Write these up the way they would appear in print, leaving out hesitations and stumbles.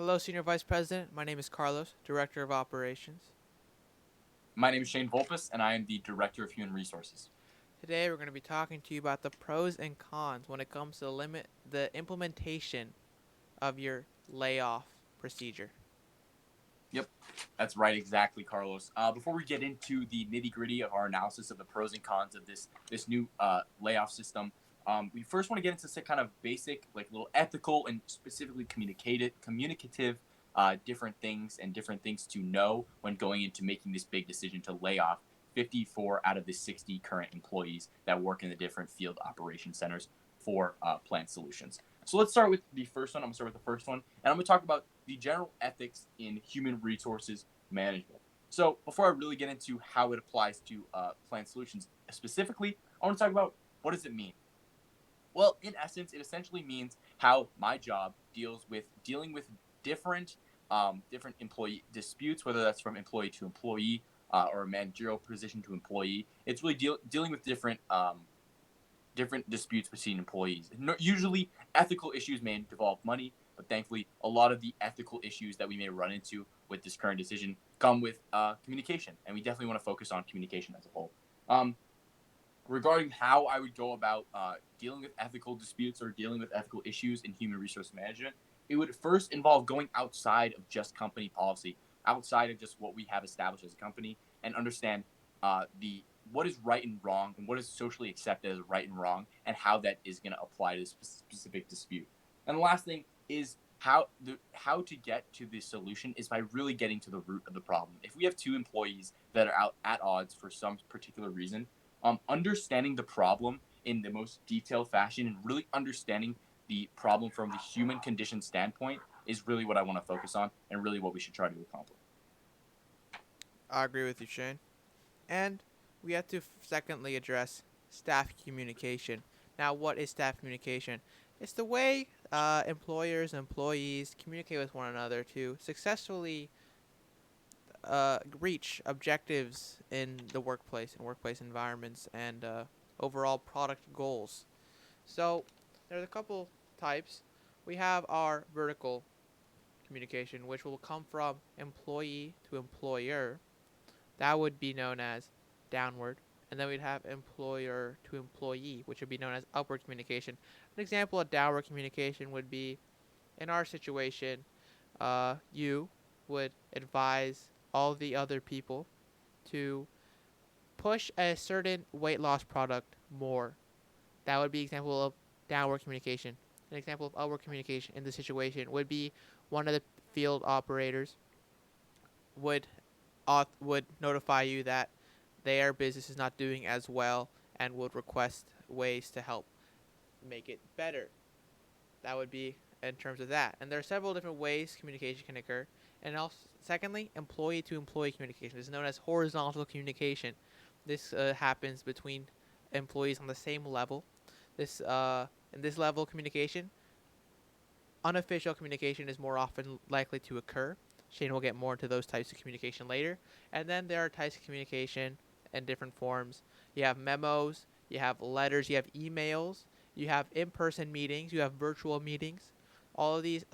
Hello, Senior Vice President. My name is Carlos, Director of Operations. My name is Shane Volpus, and I am the Director of Human Resources. Today, we're going to be talking to you about the pros and cons when it comes to the implementation of your layoff procedure. Yep, that's right, exactly, Carlos. Before we get into the nitty gritty of our analysis of the pros and cons of this new layoff system, we first want to get into some kind of basic, like little ethical and specifically communicative different things and different things to know when going into making this big decision to lay off 54 out of the 60 current employees that work in the different field operation centers for Plant Solutions. So let's start with the first one. I'm going to start with the first one, and I'm going to talk about the general ethics in human resources management. So before I really get into how it applies to Plant Solutions specifically, I want to talk about what does it mean. Well, in essence, it essentially means how my job dealing with different different employee disputes, whether that's from employee to employee or a managerial position to employee. It's really dealing with different disputes between employees. Usually, ethical issues may involve money, but thankfully, a lot of the ethical issues that we may run into with this current decision come with communication, and we definitely want to focus on communication as a whole. Um, Regarding how I would go about dealing with ethical disputes or dealing with ethical issues in human resource management, it would first involve going outside of just company policy, outside of just what we have established as a company, and understand the what is right and wrong, and what is socially accepted as right and wrong, and how that is going to apply to this specific dispute. And the last thing is how to get to the solution is by really getting to the root of the problem. If we have two employees that are out at odds for some particular reason, understanding the problem in the most detailed fashion and really understanding the problem from the human condition standpoint is really what I want to focus on and really what we should try to accomplish. I agree with you, Shane. And we have to secondly address staff communication. Now, what is staff communication? It's the way employers and employees communicate with one another to successfully reach objectives in the workplace and workplace environments and overall product goals. So there's a couple types. We have our vertical communication, which will come from employee to employer. That would be known as downward. And then we'd have employer to employee, which would be known as upward communication. An example of downward communication would be in our situation, you would advise all the other people to push a certain weight loss product more. That would be an example of downward communication. An example of upward communication in this situation would be one of the field operators would would notify you that their business is not doing as well and would request ways to help make it better. That would be in terms of that. And there are several different ways communication can occur. And also, secondly, employee to employee communication. This is known as horizontal communication. This happens between employees on the same level. This in this level of communication, unofficial communication is more often likely to occur. Shane will get more into those types of communication later. And then there are types of communication in different forms. You have memos, you have letters, you have emails, you have in-person meetings, you have virtual meetings. All of these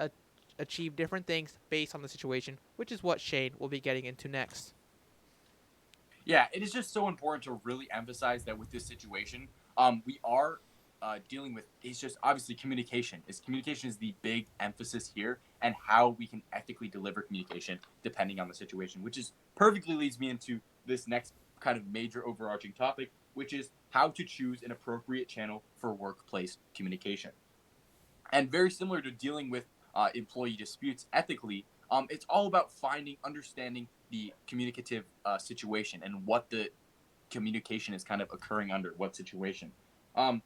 achieve different things based on the situation, which is what Shane will be getting into next. Yeah, it is just so important to really emphasize that with this situation, we are dealing with it's just obviously communication. Is communication is the big emphasis here, and how we can ethically deliver communication depending on the situation, which is perfectly leads me into this next kind of major overarching topic, which is how to choose an appropriate channel for workplace communication. And very similar to dealing with employee disputes ethically, it's all about understanding the communicative situation and what the communication is kind of occurring under what situation. Um,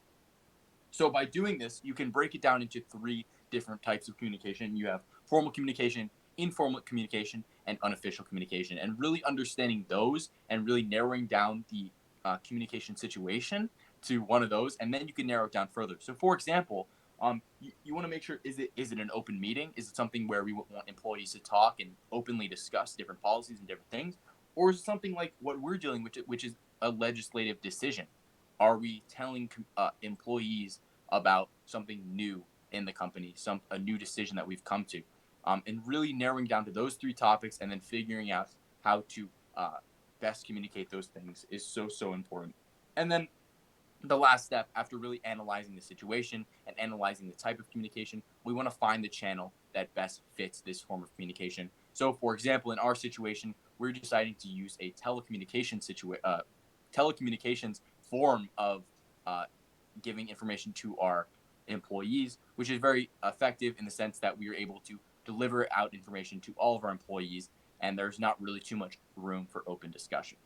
so by doing this, you can break it down into three different types of communication. You have formal communication, informal communication, and unofficial communication. And really understanding those and really narrowing down the communication situation to one of those, and then you can narrow it down further. So, for example, you want to make sure is it an open meeting? Is it something where we want employees to talk and openly discuss different policies and different things, or is it something like what we're dealing with, which is a legislative decision? Are we telling employees about something new in the company, some a new decision that we've come to? and really narrowing down to those three topics and then figuring out how to best communicate those things is so important. And then the last step, after really analyzing the situation and analyzing the type of communication, we want to find the channel that best fits this form of communication. So, for example, in our situation, we're deciding to use a telecommunications form of uh, giving information to our employees, which is very effective in the sense that we are able to deliver out information to all of our employees, and there's not really too much room for open discussion.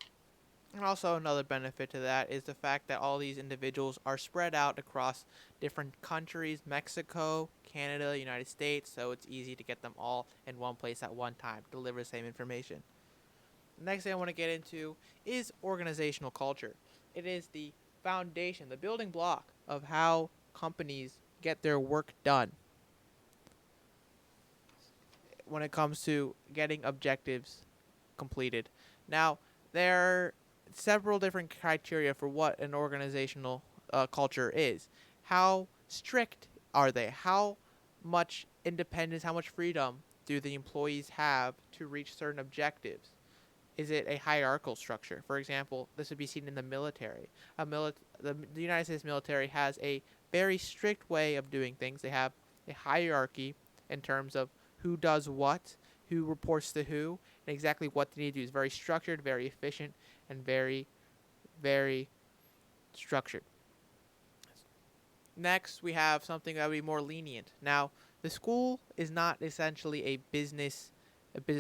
And also another benefit to that is the fact that all these individuals are spread out across different countries, Mexico, Canada, United States, so it's easy to get them all in one place at one time, deliver the same information. The next thing I want to get into is organizational culture. It is the foundation, the building block of how companies get their work done when it comes to getting objectives completed. Now, there are several different criteria for what an organizational culture is. How strict are they? How much independence, how much freedom do the employees have to reach certain objectives? Is it a hierarchical structure? For example, this would be seen in the military. The United States military has a very strict way of doing things. They have a hierarchy in terms of who does what, who reports to who, and exactly what they need to do. It's very structured, very efficient, and very structured. Next, we have something that would be more lenient. Now, the school is not essentially a business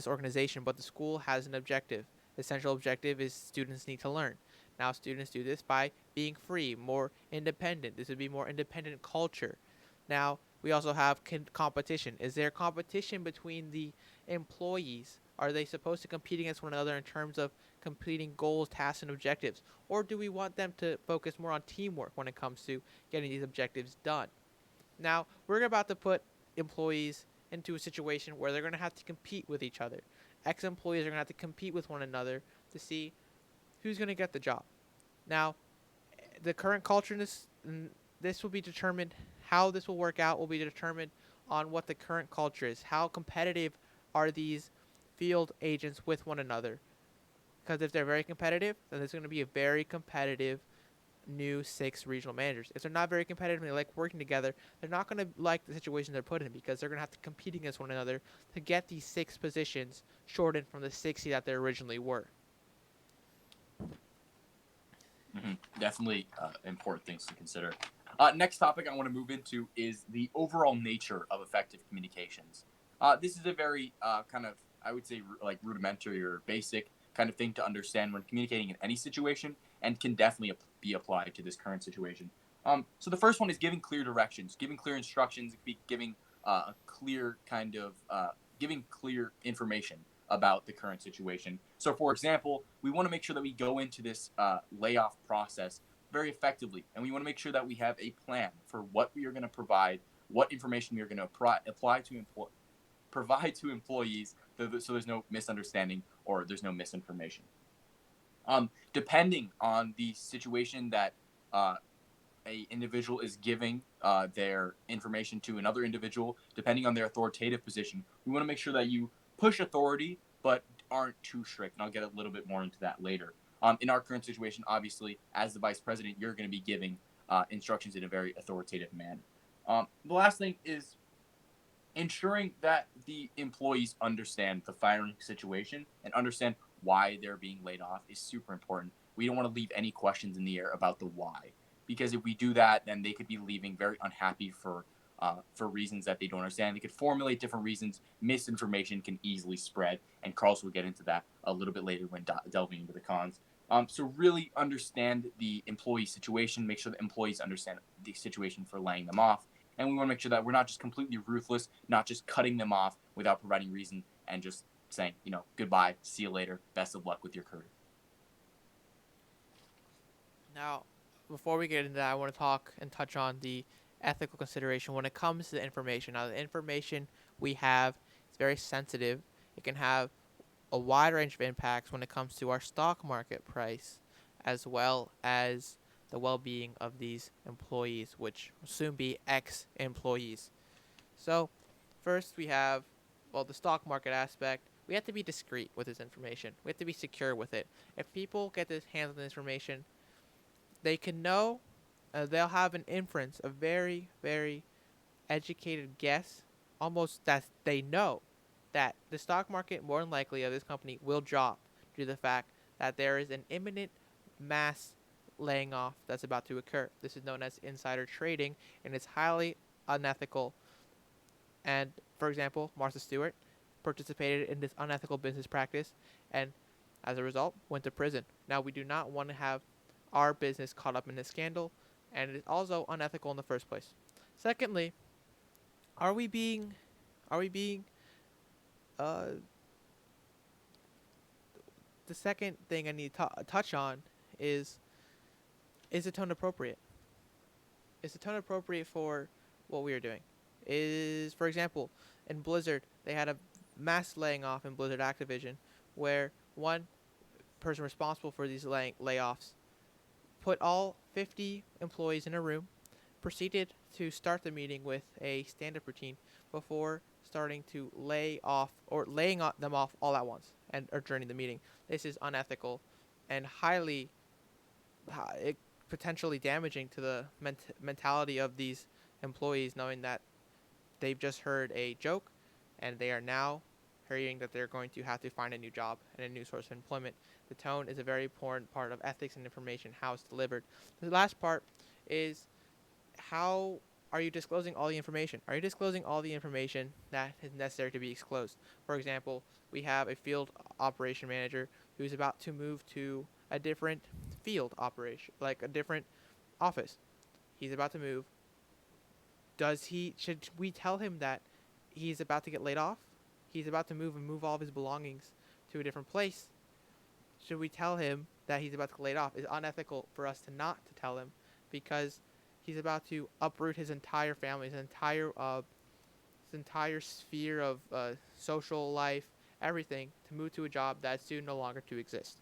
organization, but the school has an objective. The central objective is students need to learn. Now, students do this by being free, more independent. This would be more independent culture. Now, we also have competition. Is there competition between the employees? Are they supposed to compete against one another in terms of completing goals, tasks, and objectives? Or do we want them to focus more on teamwork when it comes to getting these objectives done? Now, we're about to put employees into a situation where they're going to have to compete with each other. Ex-employees are going to have to compete with one another to see who's going to get the job. Now, the current culture in this will be determined. How this will work out will be determined on what the current culture is. How competitive are these field agents with one another? Because if they're very competitive, then there's going to be a very competitive new 6 regional managers. If they're not very competitive and they like working together, they're not going to like the situation they're put in because they're going to have to compete against one another to get these 6 positions shortened from the 60 that they originally were. Definitely important things to consider. Next topic I want to move into is the overall nature of effective communications. This is a very kind of, I would say, like rudimentary or basic kind of thing to understand when communicating in any situation, and can definitely be applied to this current situation. So the first one is giving clear directions, giving clear instructions, giving a clear kind of giving clear information about the current situation. So, for example, we want to make sure that we go into this layoff process very effectively, and we want to make sure that we have a plan for what we are going to provide, what information we are going to provide to employees, so there's no misunderstanding or there's no misinformation. Depending on the situation that a individual is giving their information to another individual, depending on their authoritative position, we want to make sure that you push authority but aren't too strict. And I'll get a little bit more into that later. In our current situation, obviously, as the vice president, you're going to be giving instructions in a very authoritative manner. The last thing is ensuring that the employees understand the firing situation and understand why they're being laid off is super important. We don't want to leave any questions in the air about the why, because if we do that, then they could be leaving very unhappy for reasons that they don't understand. They could formulate different reasons. Misinformation can easily spread, and Carlos will get into that a little bit later when delving into the cons. So really understand the employee situation. Make sure the employees understand the situation for laying them off, and we want to make sure that we're not just completely ruthless, not just cutting them off without providing reason and just saying, goodbye, see you later, best of luck with your career. Now, before we get into that, I want to talk and touch on the ethical consideration when it comes to the information. Now, the information we have is very sensitive. It can have a wide range of impacts when it comes to our stock market price, as well as the well-being of these employees, which will soon be ex-employees. So, first we have the stock market aspect, we have to be discreet with this information. We have to be secure with it. If people get their hands on the information, they can know, they'll have an inference, a very, very educated guess, almost that they know that the stock market, more than likely, of this company will drop due to the fact that there is an imminent mass laying off that's about to occur. This is known as insider trading, and it's highly unethical. And for example, Martha Stewart participated in this unethical business practice and as a result went to prison. Now we do not want to have our business caught up in this scandal, and it is also unethical in the first place. Secondly, are we being are we being uh the second thing I need to touch on is the tone appropriate? Is the tone appropriate for what we are doing? Is, for example, in Blizzard, they had a mass laying off in Blizzard Activision, where one person responsible for these layoffs put all 50 employees in a room, proceeded to start the meeting with a stand-up routine before starting to lay off or laying them off all at once and or during the meeting. This is unethical and highly potentially damaging to the mentality of these employees, knowing that they've just heard a joke and they are now hearing that they're going to have to find a new job and a new source of employment. The tone is a very important part of ethics and information, how it's delivered. The last part is, how are you disclosing all the information? Are you disclosing all the information that is necessary to be disclosed? For example, we have a field operation manager who's about to move to a different field operation, like a different office. He's about to move. Should we tell him that he's about to get laid off? He's about to move all of his belongings to a different place. Should we tell him that he's about to get laid off? It's unethical for us to not to tell him, because he's about to uproot his entire family, his entire sphere of social life, everything, to move to a job that's soon no longer to exist.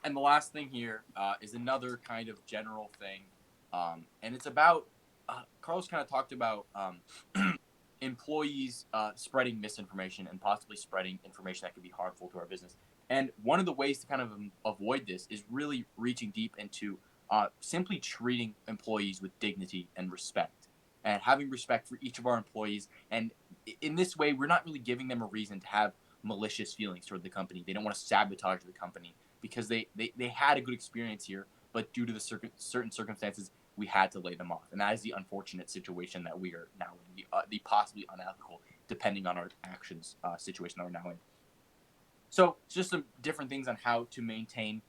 And the last thing here is another kind of general thing, and it's about Carlos kind of talked about employees spreading misinformation and possibly spreading information that could be harmful to our business. And one of the ways to kind of avoid this is really reaching deep into simply treating employees with dignity and respect, and having respect for each of our employees. And in this way, we're not really giving them a reason to have malicious feelings toward the company. They don't want to sabotage the company because they had a good experience here, but due to the certain circumstances, we had to lay them off. And that is the unfortunate situation that we are now in, the possibly unethical, depending on our actions, situation that we're now in. So just some different things on how to maintain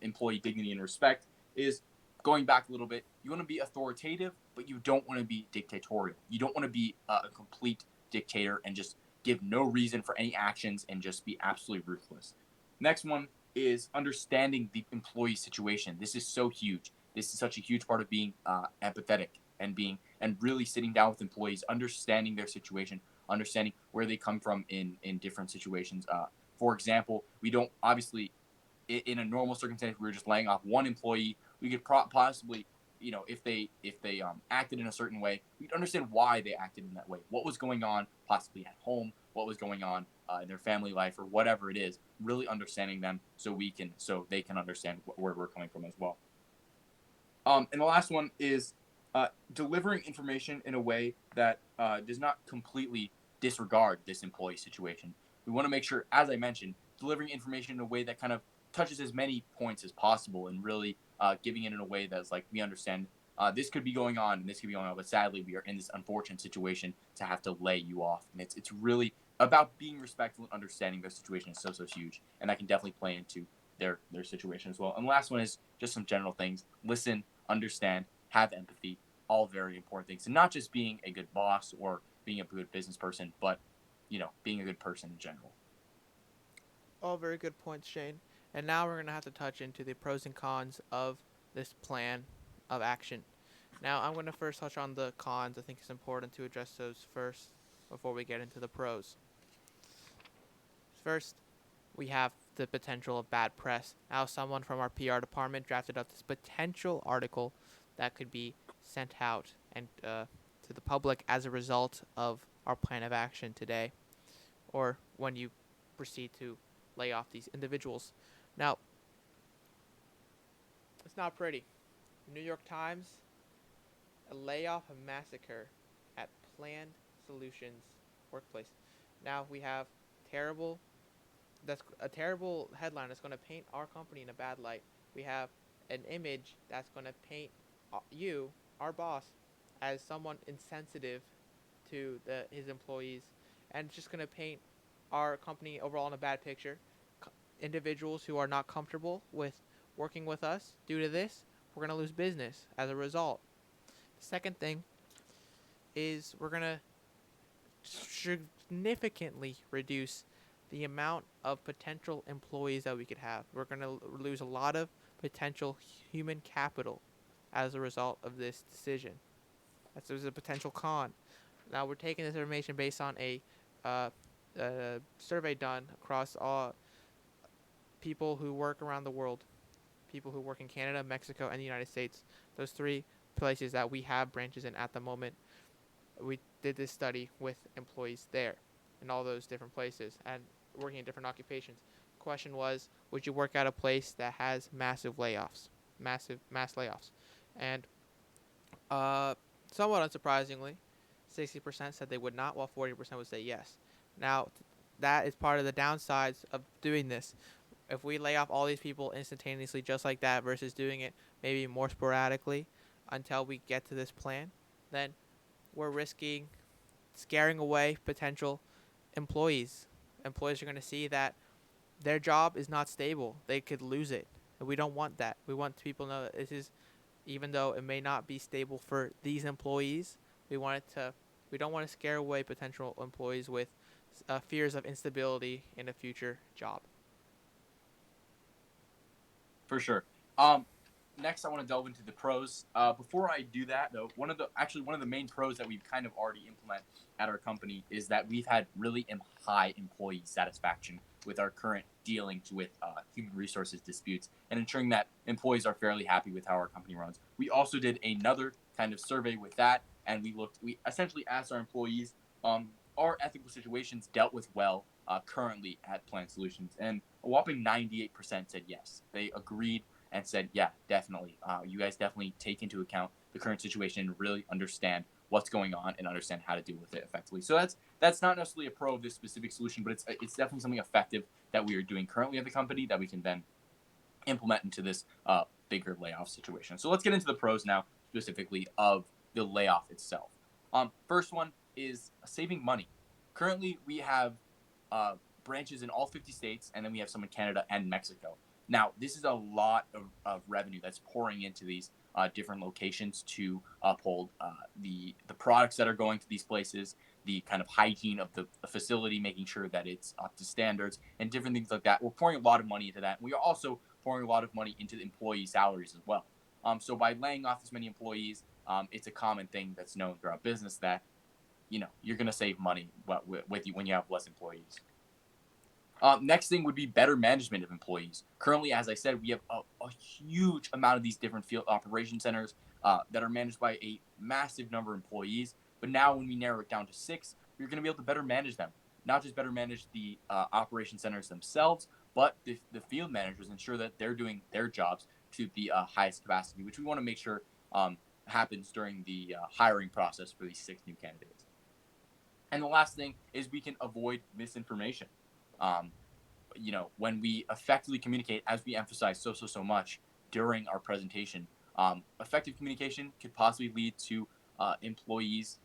employee dignity and respect is, going back a little bit, you want to be authoritative, but you don't want to be dictatorial. You don't want to be a complete dictator and just give no reason for any actions and just be absolutely ruthless. Next one is understanding the employee situation. This is so huge. This is such a huge part of being empathetic and really sitting down with employees, understanding their situation, understanding where they come from in different situations. For example, we don't obviously, in a normal circumstance, we were just laying off one employee. We could possibly, if they acted in a certain way, we'd understand why they acted in that way. What was going on, possibly at home, what was going on in their family life, or whatever it is. Really understanding them so they can understand where we're coming from as well. And the last one is delivering information in a way that does not completely disregard this employee situation. We want to make sure, as I mentioned, delivering information in a way that kind of touches as many points as possible, and really giving it in a way that's like, we understand this could be going on and this could be going on, but sadly we are in this unfortunate situation to have to lay you off. And it's really about being respectful and understanding their situation is so huge, and that can definitely play into their situation as well. And the last one is just some general things: listen, understand, have empathy. All very important things, and not just being a good boss or being a good business person, but being a good person in general. All very good points, Shane. And now we're going to have to touch into the pros and cons of this plan of action. Now, I'm going to first touch on the cons. I think it's important to address those first before we get into the pros. First, we have the potential of bad press. Now, someone from our PR department drafted up this potential article that could be sent out and to to the public as a result of our plan of action today, or when you proceed to lay off these individuals. Now, it's not pretty. New York Times, a layoff massacre at Planned Solutions workplace. Now we have terrible. That's a terrible headline that's going to paint our company in a bad light. We have an image that's going to paint you, our boss, as someone insensitive to his employees, and it's just going to paint our company overall in a bad picture. Individuals who are not comfortable with working with us due to this, we're going to lose business as a result. The second thing is we're going to significantly reduce the amount of potential employees that we could have. We're going to lose a lot of potential human capital as a result of this decision. There's a potential con. Now we're taking this information based on a survey done across all people who work around the world, people who work in Canada, Mexico, and the United States. Those three places that we have branches in at the moment. We did this study with employees there in all those different places and working in different occupations. The question was, would you work at a place that has massive mass layoffs? And somewhat unsurprisingly, 60% said they would not, while 40% would say yes. Now, that is part of the downsides of doing this. If we lay off all these people instantaneously just like that versus doing it maybe more sporadically until we get to this plan, then we're risking scaring away potential employees. Employees are going to see that their job is not stable. They could lose it. And we don't want that. We want people to know that this is, even though it may not be stable for these employees, we don't want to scare away potential employees with fears of instability in a future job. For sure. Next, I want to delve into the pros. Before I do that, though, one of the main pros that we've kind of already implemented at our company is that we've had really high employee satisfaction with our current dealings with human resources disputes and ensuring that employees are fairly happy with how our company runs. We also did another kind of survey with that, and we essentially asked our employees, are ethical situations dealt with well currently at Plant Solutions? And a whopping 98% said yes. They agreed and said, yeah, definitely. You guys definitely take into account the current situation and really understand what's going on and understand how to deal with it effectively. So that's not necessarily a pro of this specific solution, but it's definitely something effective that we are doing currently at the company that we can then implement into this bigger layoff situation. So let's get into the pros now, specifically of the layoff itself. First one is saving money. Currently, we have branches in all 50 states, and then we have some in Canada and Mexico. Now, this is a lot of revenue that's pouring into these different locations to uphold the products that are going to these places, the kind of hygiene of the facility, making sure that it's up to standards, and different things like that. We're pouring a lot of money into that. We are also pouring a lot of money into the employee salaries as well. So by laying off this many employees, it's a common thing that's known throughout business that you're going to save money with you when you have less employees. Next thing would be better management of employees. Currently, as I said, we have a huge amount of these different field operation centers that are managed by a massive number of employees. But now when we narrow it down to 6, we're going to be able to better manage them. Not just better manage the operation centers themselves, but the field managers ensure that they're doing their jobs to the highest capacity, which we want to make sure happens during the hiring process for these 6 new candidates. And the last thing is we can avoid misinformation. When we effectively communicate, as we emphasize so much during our presentation, effective communication could possibly lead to employees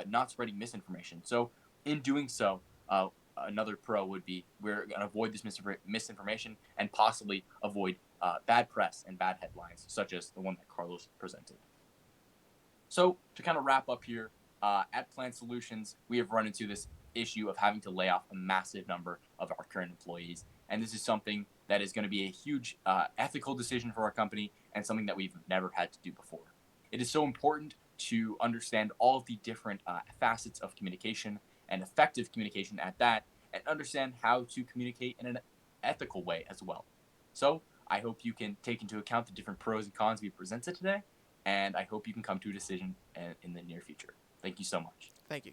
not spreading misinformation. So in doing so, another pro would be we're going to avoid this misinformation and possibly avoid bad press and bad headlines, such as the one that Carlos presented. So to kind of wrap up here, at Plant Solutions, we have run into this issue of having to lay off a massive number of our current employees. And this is something that is going to be a huge ethical decision for our company and something that we've never had to do before. It is so important to understand all of the different facets of communication and effective communication at that, and understand how to communicate in an ethical way as well. So I hope you can take into account the different pros and cons we presented today. and I hope you can come to a decision in the near future. Thank you so much. Thank you.